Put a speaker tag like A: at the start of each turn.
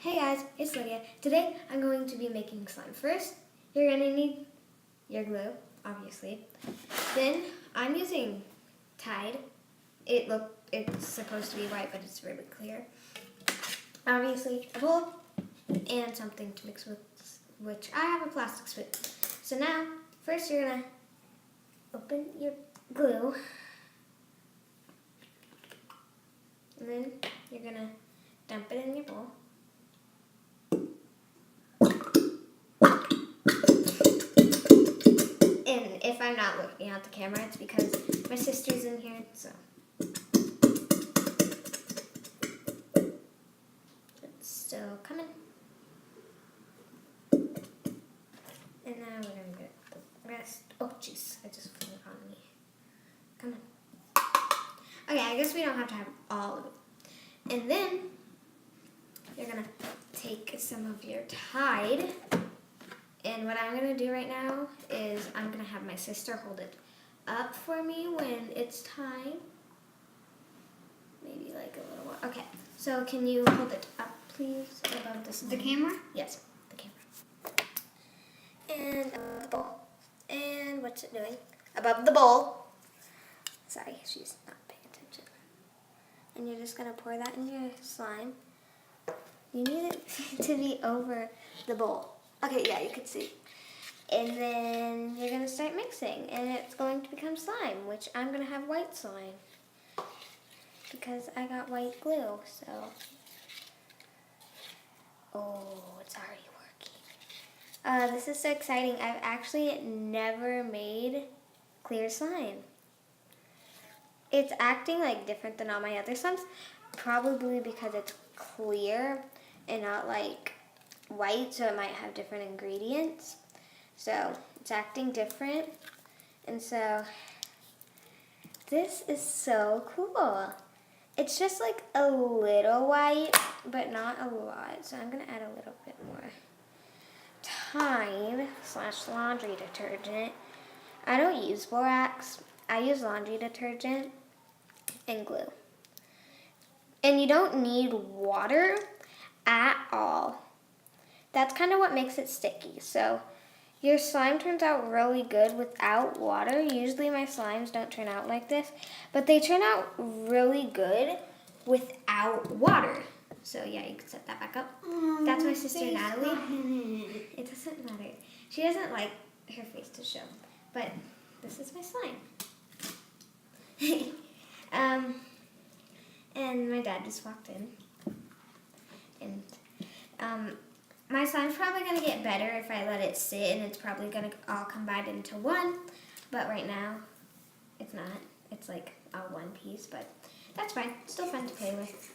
A: Hey guys, it's Lydia. Today I'm going to be making slime. First, you're going to need your glue, obviously. Then I'm using Tide. It's supposed to be white, but it's really clear. Obviously, a bowl and something to mix with, which I have a plastic spoon. So now, first you're going to open your glue. And then you're going to dump it in your bowl. And if I'm not looking at the camera, it's because my sister's in here, so. It's still coming. And now we're going to get the rest. Oh, jeez, I just flew it on me. Come on. Okay, I guess we don't have to have all of it. And then you're going to take some of your Tide. And what I'm going to do right now is I'm going to have my sister hold it up for me when it's time. Maybe like a little more. Okay, so can you hold it up, please, above the slime?
B: The camera?
A: Yes, the camera. And above the bowl. And what's it doing? Above the bowl. Sorry, she's not paying attention. And you're just going to pour that in your slime. You need it to be over the bowl. Okay, yeah, you can see. And then you're going to start mixing, and it's going to become slime, which I'm going to have white slime because I got white glue, so. Oh, it's already working. This is so exciting. I've actually never made clear slime. It's acting like different than all my other slimes, probably because it's clear and not like white, so it might have different ingredients. So it's acting different. And so this is so cool. It's just like a little white, but not a lot. So I'm going to add a little bit more Tide/laundry detergent. I don't use borax. I use laundry detergent and glue. And you don't need water at all. That's kind of what makes it sticky. So your slime turns out really good without water. Usually my slimes don't turn out like this, but they turn out really good without water. So yeah, you can set that back up. That's my sister Natalie. It doesn't matter. She doesn't like her face to show, but this is my slime. And my dad just walked in. And my slime's probably going to get better if I let it sit, and it's probably going to all combine into one. But right now, it's not. It's like all one piece, but that's fine. It's still fun to play with.